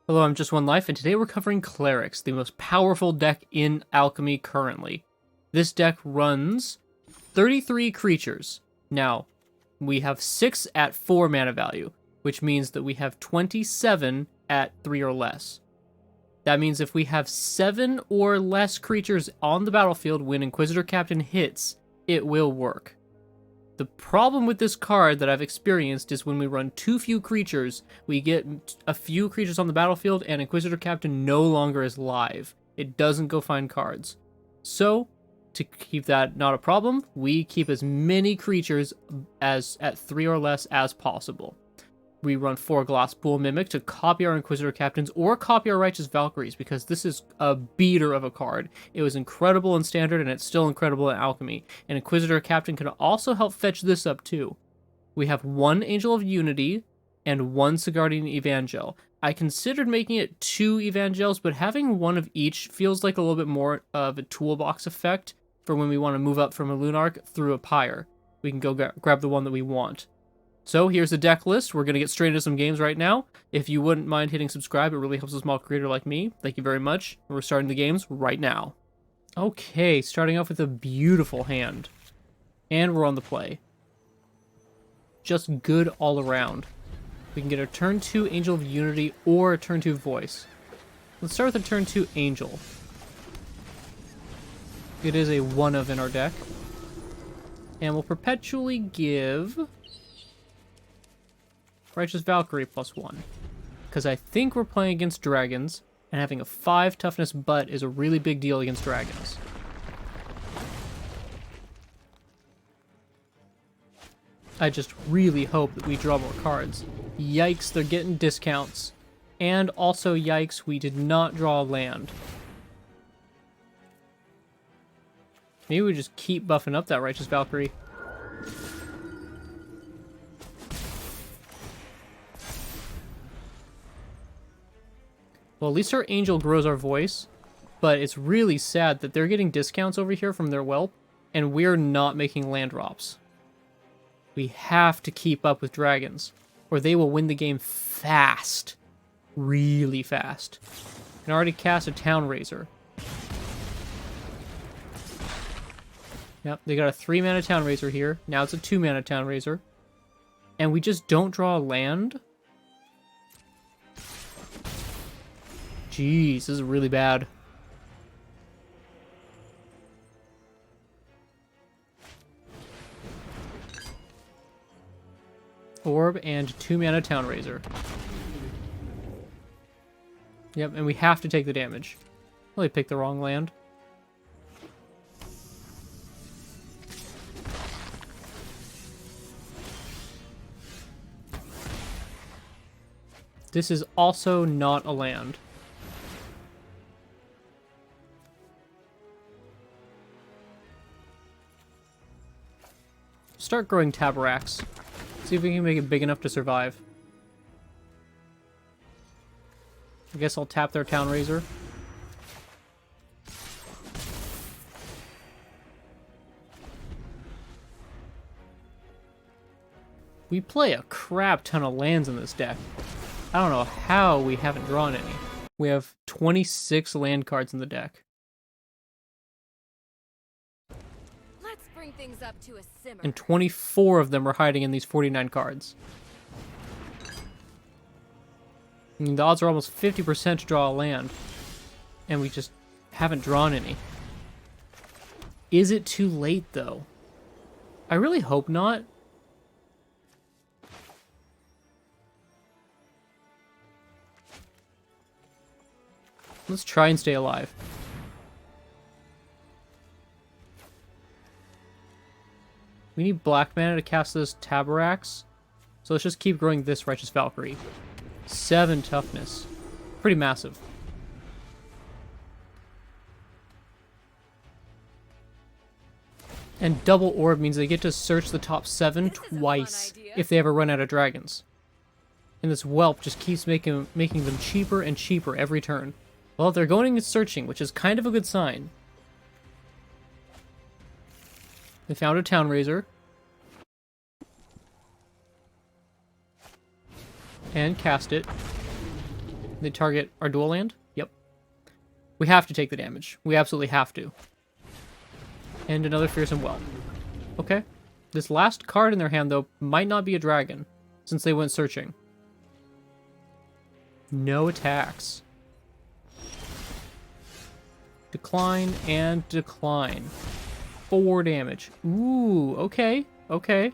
Hello, I'm Just One Life, and today we're covering Clerics, the most powerful deck in Alchemy currently. This deck runs 33 creatures. Now, we have 6 at 4 mana value, which means that we have 27 at 3 or less. That means if we have 7 or less creatures on the battlefield when Inquisitor Captain hits, it will work. The problem with this card that I've experienced is when we run too few creatures, we get a few creatures on the battlefield and Inquisitor Captain no longer is live. It doesn't go find cards. So, to keep that not a problem, we keep as many creatures as at 3 or less as possible. We run 4 Glasspool Mimic to copy our Inquisitor Captains or copy our Righteous Valkyries because this is a beater of a card. It was incredible in Standard and it's still incredible in Alchemy. And Inquisitor Captain can also help fetch this up too. We have 1 Angel of Unity and 1 Sigardian Evangel. I considered making it 2 Evangels, but having 1 of each feels like a little bit more of a toolbox effect for when we want to move up from a Lunarch through a Pyre. We can go grab the one that we want. So here's the deck list. We're going to get straight into some games right now. If you wouldn't mind hitting subscribe, it really helps a small creator like me. Thank you very much. We're starting the games right now. Okay, starting off with a beautiful hand. And we're on the play. Just good all around. We can get a turn 2 Angel of Unity or a turn 2 Voice. Let's start with a turn 2 Angel. It is a 1-of in our deck. And we'll perpetually give Righteous Valkyrie +1. Because I think we're playing against dragons, and having a 5 toughness butt is a really big deal against dragons. I just really hope that we draw more cards. Yikes, they're getting discounts. And also, yikes, we did not draw a land. Maybe we just keep buffing up that Righteous Valkyrie. Well, at least our Angel grows our voice, but it's really sad that they're getting discounts over here from their whelp, and we're not making land drops. We have to keep up with dragons, or they will win the game fast. Really fast. I can already cast a Town Raiser. Yep, they got a 3-mana Town Raiser here. Now it's a 2-mana Town Raiser. And we just don't draw a land? Jeez, this is really bad. Orb and 2-mana Town Raiser. Yep, and we have to take the damage. Well, I picked the wrong land. This is also not a land. Start growing Tabaraks. See if we can make it big enough to survive. I guess I'll tap their Town Raiser. We play a crap ton of lands in this deck. I don't know how we haven't drawn any. We have 26 land cards in the deck. Things up to a simmer. And 24 of them are hiding in these 49 cards. I mean, the odds are almost 50% to draw a land. And we just haven't drawn any. Is it too late, though? I really hope not. Let's try and stay alive. We need black mana to cast this Tabaraks. So let's just keep growing this Righteous Valkyrie. 7 toughness. Pretty massive. And double orb means they get to search the top 7 twice if they ever run out of dragons. And this whelp just keeps making them cheaper and cheaper every turn. Well, they're going and searching, which is kind of a good sign. They found a Town Raiser. And cast it. They target our dual land? Yep. We have to take the damage. We absolutely have to. And another Fearsome Whelp. Okay. This last card in their hand, though, might not be a dragon, since they went searching. No attacks. Decline and decline. 4 damage. Ooh, okay. Okay.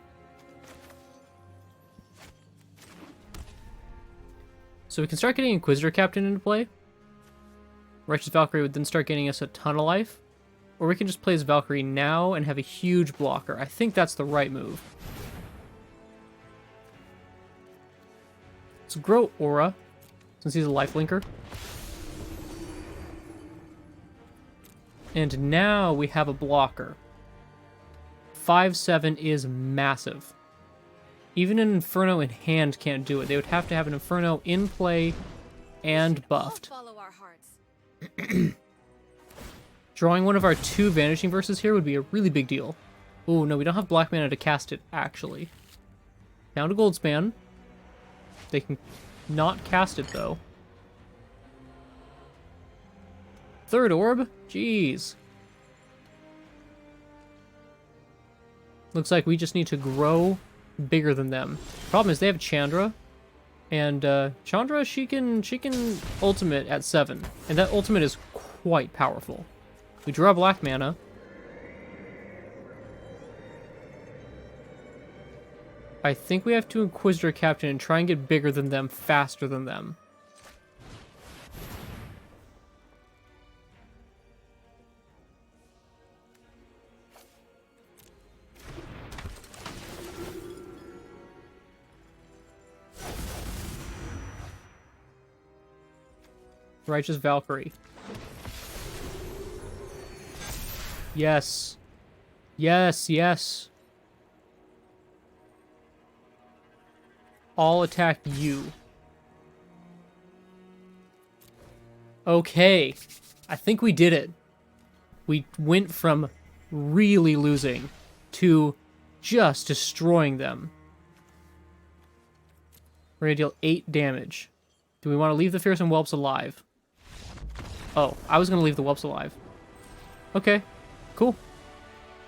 So we can start getting Inquisitor Captain into play. Righteous Valkyrie would then start getting us a ton of life. Or we can just play as Valkyrie now and have a huge blocker. I think that's the right move. Let's grow Aura, since he's a lifelinker. And now we have a blocker. 5/7 is massive. Even an Inferno in hand can't do it. They would have to have an Inferno in play and buffed. Follow our hearts. Drawing one of our 2 Vanishing Verses here would be a really big deal. Oh, no, we don't have black mana to cast it, actually. Down to Goldspan. They can not cast it, though. 3rd Orb? Jeez. Looks like we just need to grow bigger than them. Problem is they have Chandra. And Chandra, she can ultimate at 7. And that ultimate is quite powerful. We draw black mana. I think we have to Inquisitor Captain and try and get bigger than them faster than them. Righteous Valkyrie. Yes. Yes, yes. I'll attack you. Okay. I think we did it. We went from really losing to just destroying them. We're gonna deal 8 damage. Do we want to leave the Fearsome Whelps alive? Oh, I was gonna leave the Whelps alive. Okay. Cool.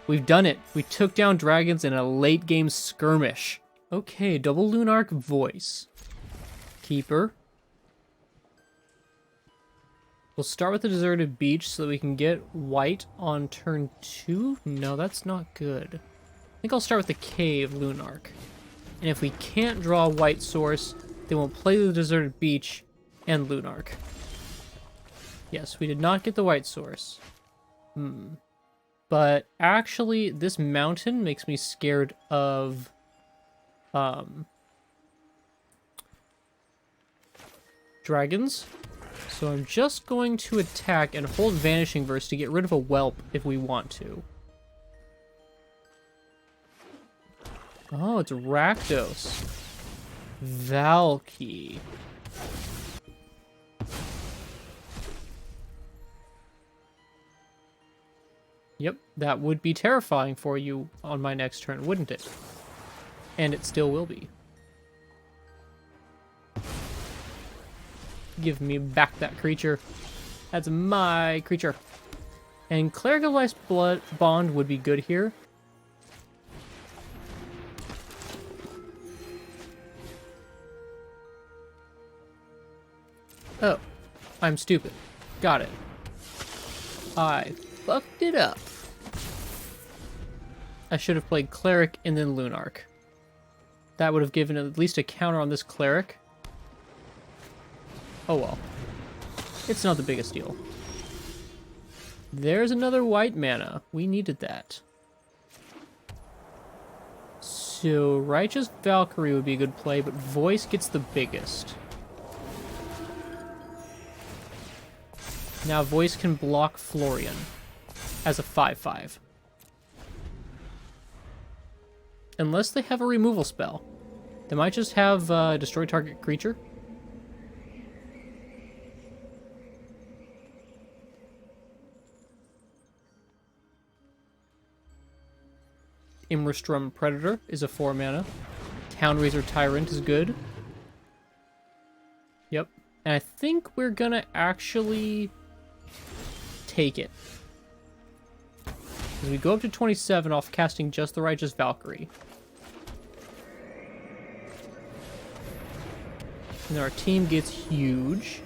We've done it. We took down dragons in a late game skirmish. Okay, double Lunarch Voice. Keeper. We'll start with the Deserted Beach so that we can get white on turn 2. No, that's not good. I think I'll start with the Cave Lunarch. And if we can't draw a white source, then we'll play the Deserted Beach and Lunarch. Yes, we did not get the white source. But actually, this mountain makes me scared of dragons. So I'm just going to attack and hold Vanishing Verse to get rid of a whelp if we want to. Oh, it's Rakdos. Valky. Yep, that would be terrifying for you on my next turn, wouldn't it? And it still will be. Give me back that creature. That's my creature. And Cleric of Life's Blood Bond would be good here. Oh, I'm stupid. Got it. I fucked it up. I should have played Cleric and then Lunarch. That would have given at least a counter on this Cleric. Oh well. It's not the biggest deal. There's another white mana. We needed that. So, Righteous Valkyrie would be a good play, but Voice gets the biggest. Now Voice can block Florian as a 5/5. Unless they have a removal spell. They might just have destroy target creature. Imrastrum Predator is a 4 mana. Town Razor Tyrant is good. Yep. And I think we're gonna actually take it. As we go up to 27 off casting just the Righteous Valkyrie. And our team gets huge.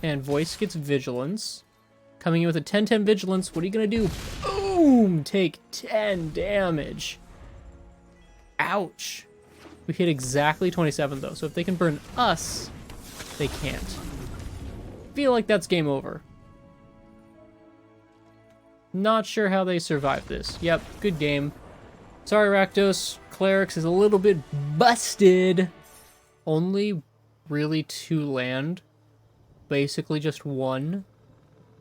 And Voice gets Vigilance. Coming in with a 10-10 Vigilance, what are you gonna do? Boom! Take 10 damage. Ouch. We hit exactly 27 though, so if they can burn us, they can't. Feel like that's game over. Not sure how they survived this. Yep, good game. Sorry, Rakdos. Clerics is a little bit busted. Only really 2 land. Basically just 1.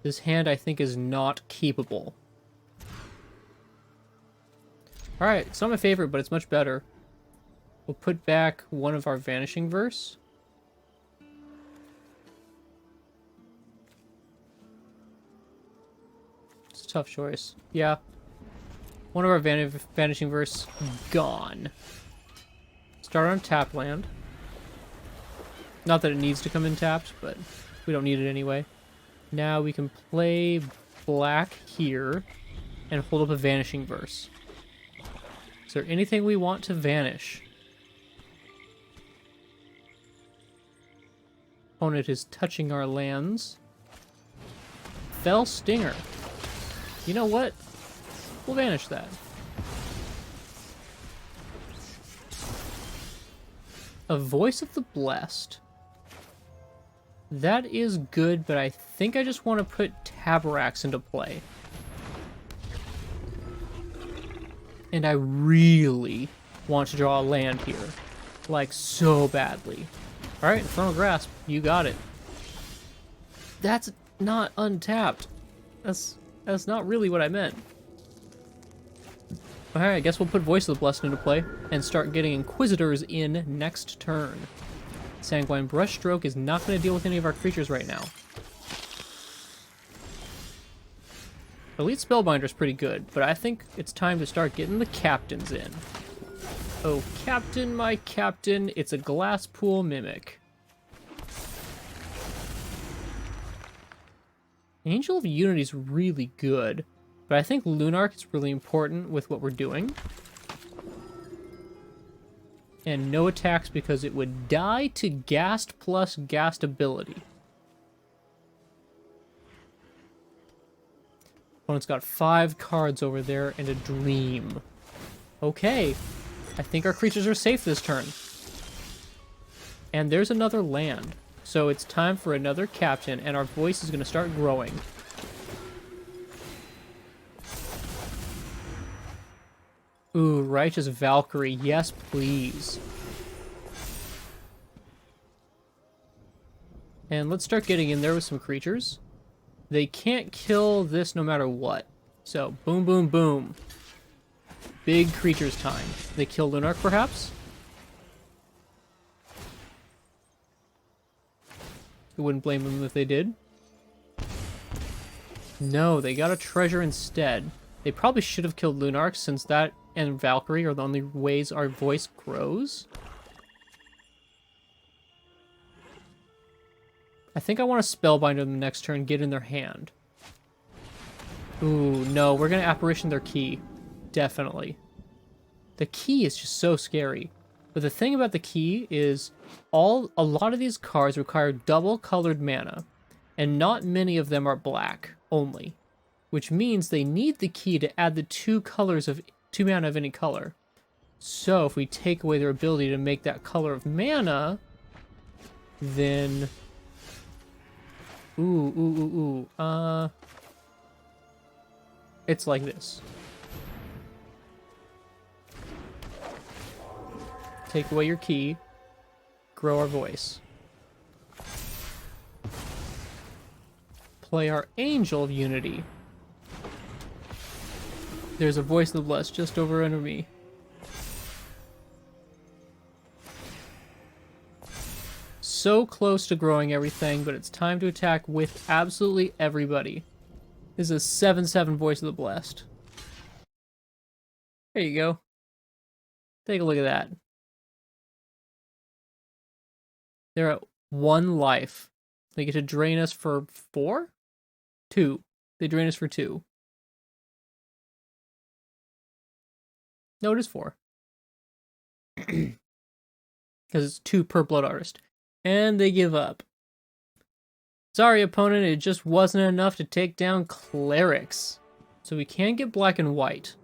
This hand, I think, is not keepable. Alright, it's not my favorite, but it's much better. We'll put back one of our Vanishing Verse. It's a tough choice. Yeah. One of our Vanishing Verse gone. Start on tap land. Not that it needs to come in tapped, but we don't need it anyway. Now we can play black here and hold up a Vanishing Verse. Is there anything we want to vanish? Opponent is touching our lands. Fell Stinger. You know what? We'll vanish that. A Voice of the Blessed. That is good, but I think I just want to put Tabaraks into play. And I really want to draw a land here. Like, so badly. Alright, Infernal Grasp. You got it. That's not untapped. That's not really what I meant. Alright, I guess we'll put Voice of the Blessed into play and start getting Inquisitors in next turn. Sanguine Brushstroke is not going to deal with any of our creatures right now. Elite Spellbinder is pretty good, but I think it's time to start getting the captains in. Oh, Captain, my Captain, it's a Glasspool Mimic. Angel of Unity is really good, but I think Lunarch is really important with what we're doing. And no attacks because it would die to Ghast plus Ghast ability. Opponent's got 5 cards over there and a Dream. Okay, I think our creatures are safe this turn. And there's another land. So it's time for another captain, and our voice is going to start growing. Ooh, Righteous Valkyrie. Yes, please. And let's start getting in there with some creatures. They can't kill this no matter what. So, boom, boom, boom. Big creatures time. They kill Lunarch, perhaps? I wouldn't blame them if they did. No, they got a treasure instead. They probably should have killed Lunarch, since that and Valkyrie are the only ways our voice grows. I think I want to Spellbinder them the next turn, get in their hand. Ooh, no, we're going to Apparition their key. Definitely. The key is just so scary. But the thing about the key is a lot of these cards require double colored mana, and not many of them are black only, which means they need the key to add the 2 mana of any color. So if we take away their ability to make that color of mana, then it's like this. Take away your key, grow our voice. Play our Angel of Unity. There's a Voice of the Blessed just over under me. So close to growing everything, but it's time to attack with absolutely everybody. This is a 7/7 Voice of the Blessed. There you go. Take a look at that. They're at 1 life. They get to drain us for 4? 2. They drain us for 2. No, it is 4. Because it's 2 per Blood Artist. And they give up. Sorry, opponent, it just wasn't enough to take down Clerics. So we can get black and white.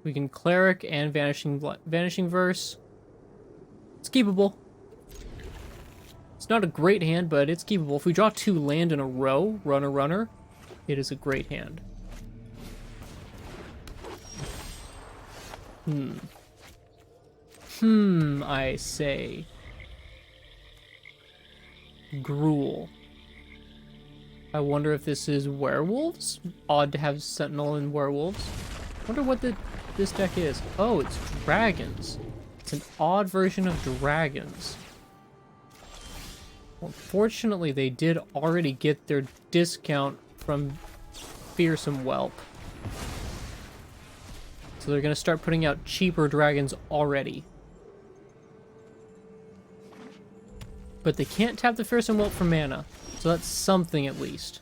We can Cleric and Vanishing Verse. It's keepable. It's not a great hand, but it's keepable. If we draw 2 land in a row, runner, it is a great hand. I say. Gruel. I wonder if this is werewolves? Odd to have Sentinel and werewolves. Wonder what this deck is. Oh, it's dragons. It's an odd version of dragons. Well, fortunately, they did already get their discount from Fearsome Whelp. So they're going to start putting out cheaper dragons already. But they can't tap the Fearsome Whelp for mana. So that's something at least.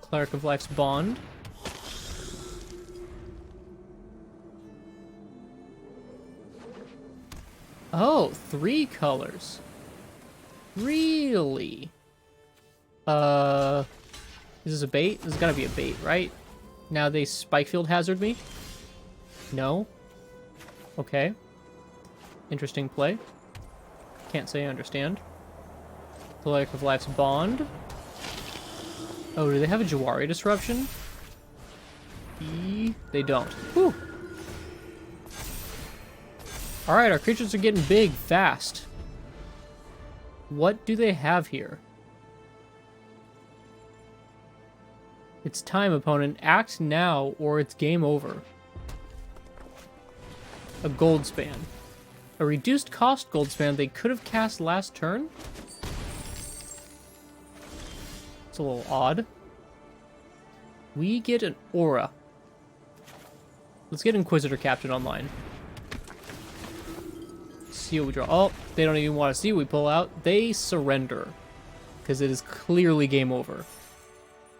Cleric of Life's Bond. Oh, 3 colors. Really? Is this a bait? This has got to be a bait, right? Now they Spikefield Hazard me? No? Okay. Interesting play. Can't say I understand. Cleric of Life's Bond. Oh, do they have a Jawari Disruption? They don't. Whew. Alright, our creatures are getting big, fast. What do they have here? It's time, opponent. Act now, or it's game over. A gold span. A reduced cost gold span they could have cast last turn? It's a little odd. We get an aura. Let's get Inquisitor Captain online. See what we draw. Oh, they don't even want to see what we pull out. They surrender. Because it is clearly game over.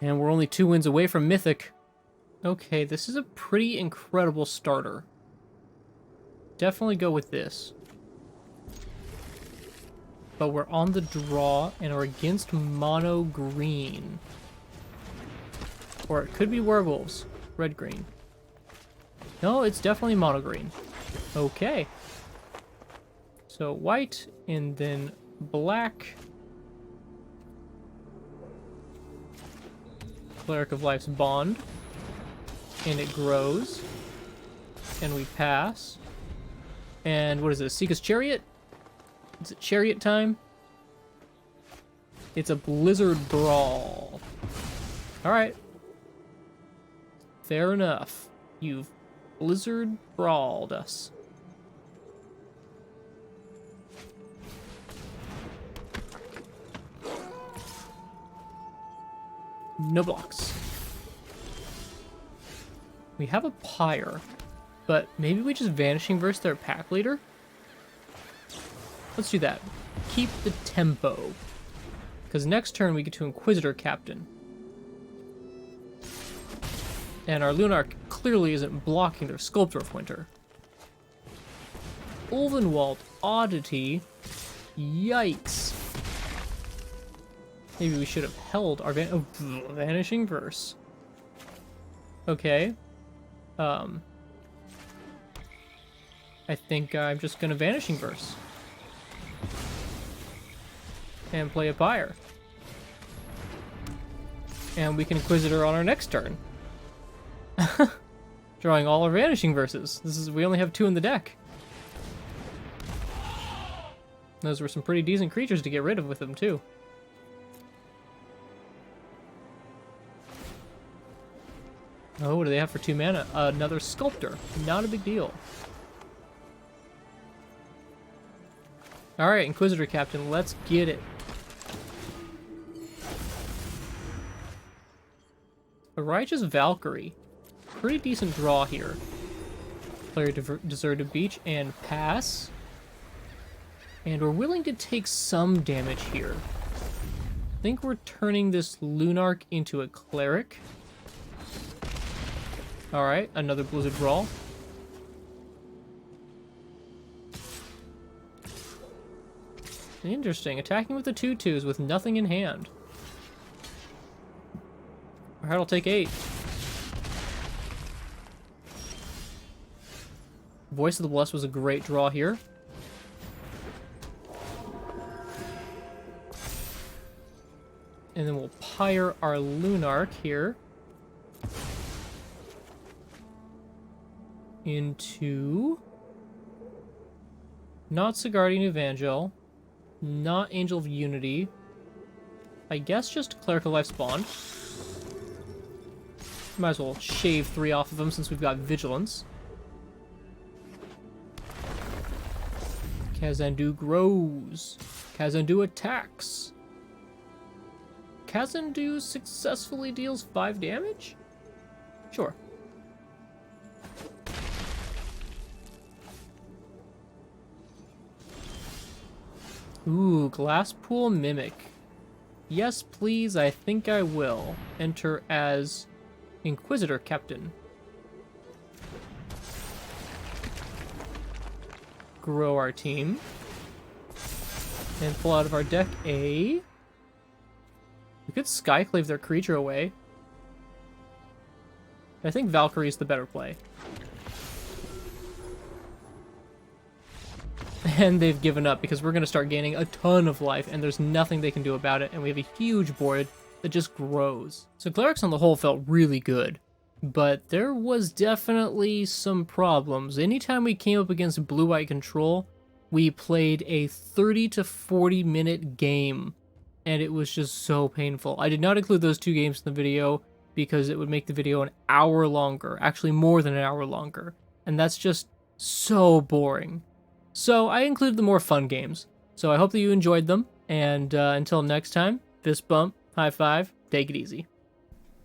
And we're only 2 wins away from Mythic. Okay, this is a pretty incredible starter. Definitely go with this. But we're on the draw and are against mono green. Or it could be werewolves. Red-green. No, it's definitely mono green. Okay. So white and then black. Cleric of Life's Bond. And it grows. And we pass. And what is this? Seeka's Chariot? Is it Chariot time? It's a Blizzard Brawl. Alright. Fair enough. You've Blizzard Brawled us. No blocks. We have a Pyre, but maybe we just Vanishing Verse their pack leader? Let's do that. Keep the tempo. Because next turn we get to Inquisitor Captain. And our Lunarch clearly isn't blocking their Sculptor of Winter. Ulvenwald Oddity. Yikes. Maybe we should have held our Vanishing Verse. Okay. I think I'm just gonna Vanishing Verse. And play a Pyre. And we can Inquisitor on our next turn. Drawing all our Vanishing Verses. We only have 2 in the deck. Those were some pretty decent creatures to get rid of with them too. Oh, what do they have for 2 mana? Another Sculptor. Not a big deal. Alright, Inquisitor Captain, let's get it. A Righteous Valkyrie. pretty decent draw here. Player deserted beach and pass. And we're willing to take some damage here. I think we're turning this Lunarch into a cleric. Alright, another Blizzard Brawl. Interesting, attacking with the 2/2s with nothing in hand. Alright, I'll take 8. Voice of the Blessed was a great draw here. And then we'll Pyre our Lunarch here. Into... not Sigardian Evangel. Not Angel of Unity. I guess just Clerical Life Spawn. Might as well shave 3 off of them since we've got Vigilance. Kazandu grows. Kazandu attacks. Kazandu successfully deals 5 damage? Sure. Ooh, Glasspool Mimic. Yes, please, I think I will. Enter as Inquisitor Captain. Grow our team. And pull out of our deck a... we could Skyclave their creature away. I think Valkyrie is the better play. And they've given up because we're going to start gaining a ton of life and there's nothing they can do about it, and we have a huge board that just grows. So Clerics on the whole felt really good, but there was definitely some problems. Anytime we came up against blue-white control, we played a 30 to 40 minute game, and it was just so painful. I did not include those 2 games in the video because it would make the video an hour longer, actually more than an hour longer, and that's just so boring. So I included the more fun games. So I hope that you enjoyed them, and until next time, fist bump, high five, take it easy.